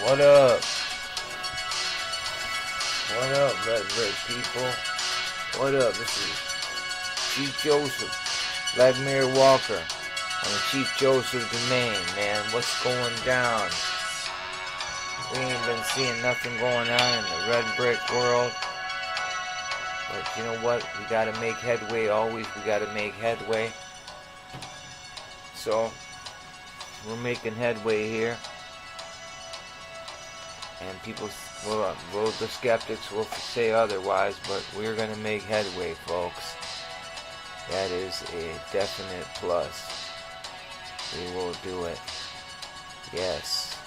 What up? What up, Red Brick people? What up? This is Chief Joseph, Vladimir Walker, on the Chief Joseph domain, man. What's going down? We ain't been seeing nothing going on in the Red Brick world. But you know what? We gotta make headway always. We gotta make headway. So, we're making headway here. And people, well, the skeptics will say otherwise, but we're going to make headway, folks. That is a definite plus. We will do it. Yes.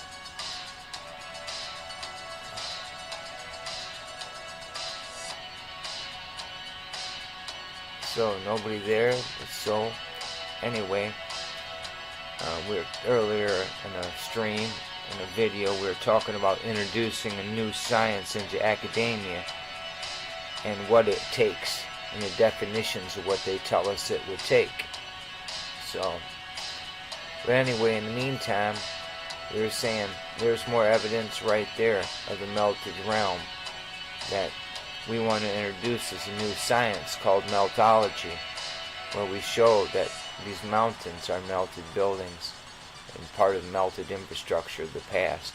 So, nobody there. So, anyway, we were earlier in a stream. In a video, we were talking about introducing a new science into academia and what it takes and the definitions of what they tell us it would take. So, but anyway, in the meantime, we were saying there's more evidence right there of the melted realm that we want to introduce as a new science called Meltology, where we show that these mountains are melted buildings and part of the melted infrastructure of the past.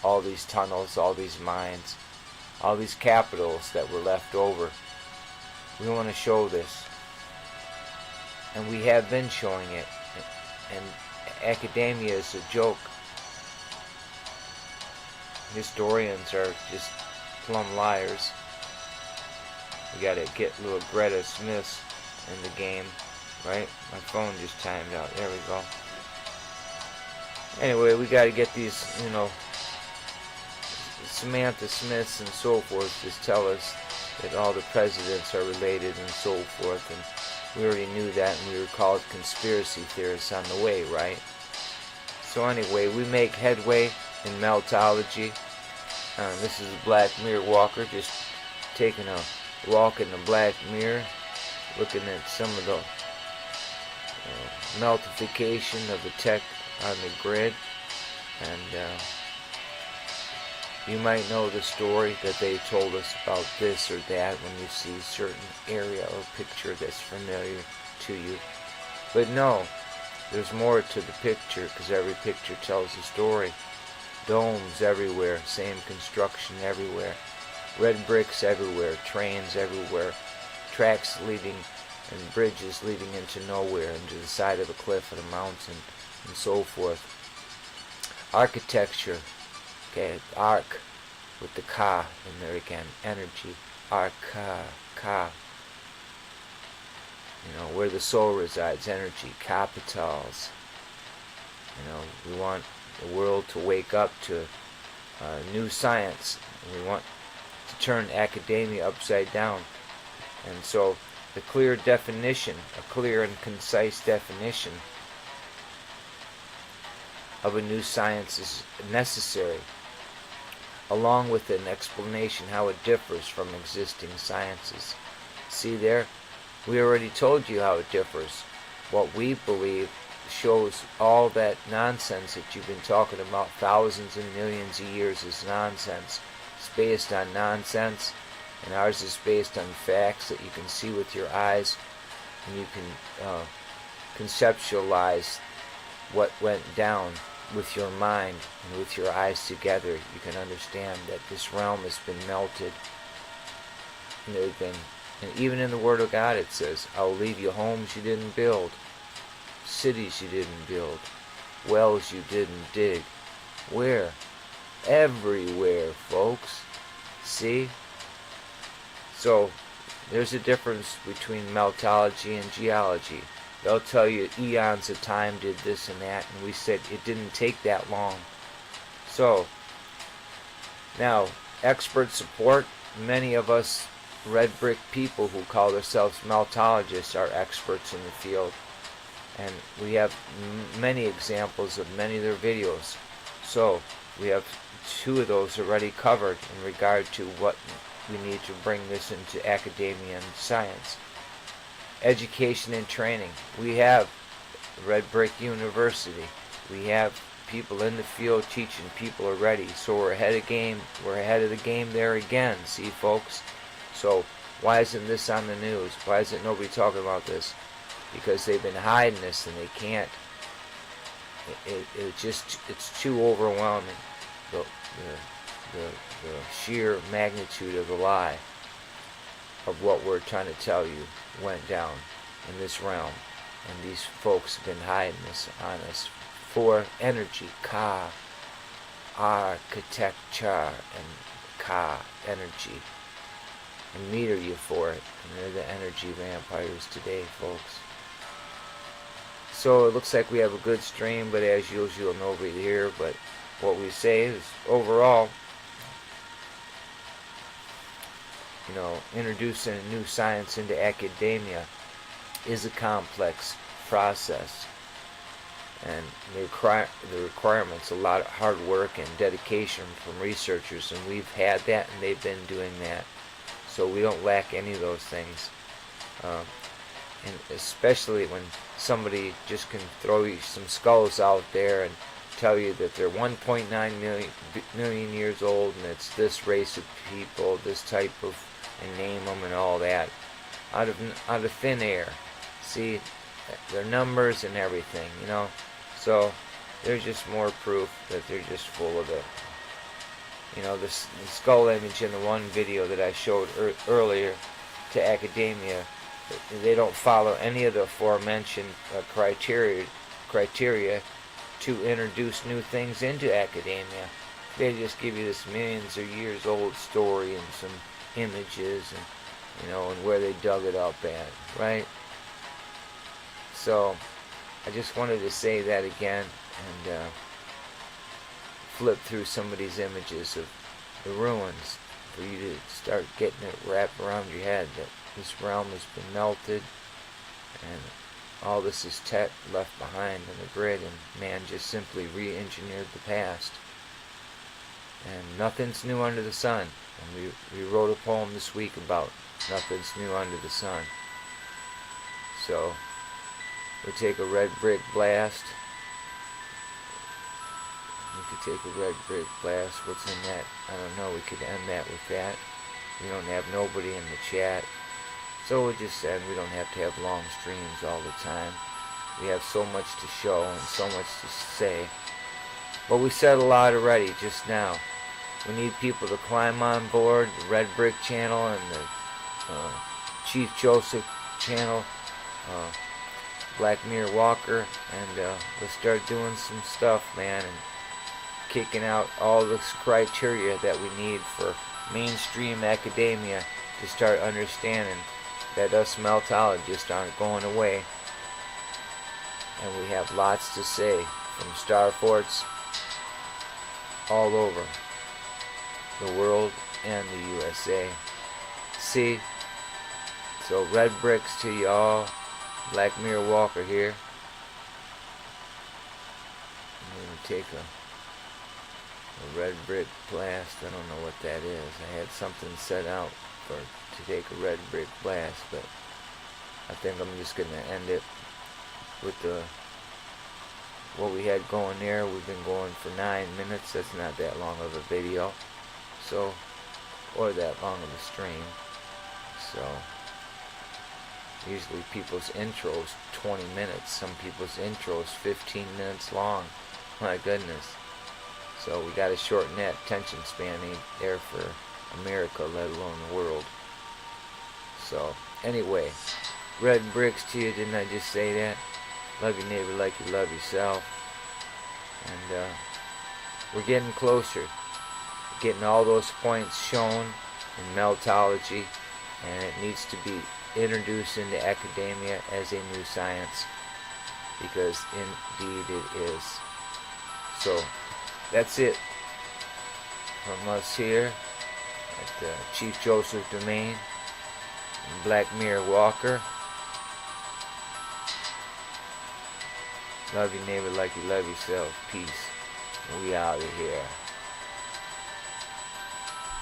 All these tunnels, all these mines, all these capitals that were left over. We want to show this. And we have been showing it. And academia is a joke. Historians are just plumb liars. We gotta get little Greta Smiths in the game, right? My phone just timed out. There we go. Anyway, we got to get these, Samantha Smiths and so forth just tell us that all the presidents are related and so forth, and we already knew that, and we were called conspiracy theorists on the way, right? So anyway, we make headway in Meltology. This is Black Mirror Walker, just taking a walk in the Black Mirror, looking at some of the meltification of the tech on the grid, and you might know the story that they told us about this or that when you see a certain area or picture that's familiar to you. But no, there's more to the picture, because every picture tells a story. Domes everywhere, same construction everywhere, red bricks everywhere, trains everywhere, tracks leading and bridges leading into nowhere, into the side of a cliff of a mountain, and so forth. Architecture, okay, arc with the ka in there again, energy, ka, where the soul resides, energy, capitals. We want the world to wake up to new science. We want to turn academia upside down. And so the clear definition, a clear and concise definition of a new science is necessary, along with an explanation how it differs from existing sciences. See there? We already told you how it differs. What we believe shows all that nonsense that you've been talking about thousands and millions of years is nonsense. It's based on nonsense, and ours is based on facts that you can see with your eyes, and you can conceptualize what went down with your mind and with your eyes together. You can understand that this realm has been melted. And even in the Word of God it says, I'll leave you homes you didn't build, cities you didn't build, wells you didn't dig. Where? Everywhere, folks. See? So, there's a difference between meltology and geology. They'll tell you eons of time did this and that, and we said it didn't take that long. So, now, expert support, many of us red brick people who call ourselves Meltologists are experts in the field. And we have many examples of many of their videos. So, we have 2 of those already covered in regard to what we need to bring this into academia and science. Education and training. We have Red Brick University. We have people in the field teaching people already. So we're ahead of game. We're ahead of the game there again. See, folks. So why isn't this on the news? Why isn't nobody talking about this? Because they've been hiding this and they can't. It's too overwhelming. The sheer magnitude of the lie of what we're trying to tell you went down in this realm. And these folks have been hiding this on us for energy. Ka, architecture, and Ka, energy. And meter you for it. And they're the energy vampires today, folks. So it looks like we have a good stream, but as usual, nobody here. But what we say is, overall, you know, introducing a new science into academia is a complex process, and the requirements a lot of hard work and dedication from researchers, and we've had that, and they've been doing that, so we don't lack any of those things. And especially when somebody just can throw you some skulls out there and tell you that they're 1.9 million years old, and it's this race of people, this type of, and name them and all that, out of thin air. See, their numbers and everything, you know. So there's just more proof that they're just full of it. You know, the skull image in the one video that I showed earlier to academia, they don't follow any of the aforementioned criteria to introduce new things into academia. They just give you this millions of years old story and some images, and you know, and where they dug it up at, right? So I just wanted to say that again, and flip through some of these images of the ruins for you to start getting it wrapped around your head that this realm has been melted, and all this is tech left behind in the grid, and man just simply re-engineered the past. And nothing's new under the sun. And we wrote a poem this week about nothing's new under the sun. So we take a red brick blast. We could take a red brick blast. What's in that? I don't know. We could end that with that. We don't have nobody in the chat. So we'll just end. We don't have to have long streams all the time. We have so much to show and so much to say. But we said a lot already just now. We need people to climb on board the Red Brick channel and the Chief Joseph channel, Black Mirror Walker, and let's start doing some stuff, man, and kicking out all this criteria that we need for mainstream academia to start understanding that us Meltologists aren't going away, and we have lots to say from star forts all over the world and the USA. See? So red bricks to y'all. Black Mirror Walker here. I'm going to take a red brick blast. I don't know what that is. I had something set out to take a red brick blast, but I think I'm just going to end it with what we had going there. We've been going for 9 minutes. That's not that long of a video. So, or that long of a stream. So, usually people's intros 20 minutes. Some people's intros 15 minutes long. My goodness. So we got to shorten that attention span. Ain't there for America, let alone the world. So, anyway, red bricks to you. Didn't I just say that? Love your neighbor like you love yourself. And we're getting closer. Getting all those points shown in Meltology, and it needs to be introduced into academia as a new science, because indeed it is. So that's it from us here at the Chief Joseph Domain and Black Mirror Walker. Love your neighbor like you love yourself. Peace. We out of here.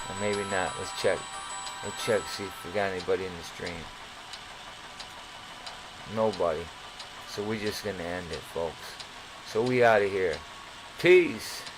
Or maybe not. Let's check. Let's check, see if we got anybody in the stream. Nobody. So we're just gonna end it, folks. So we out of here. Peace.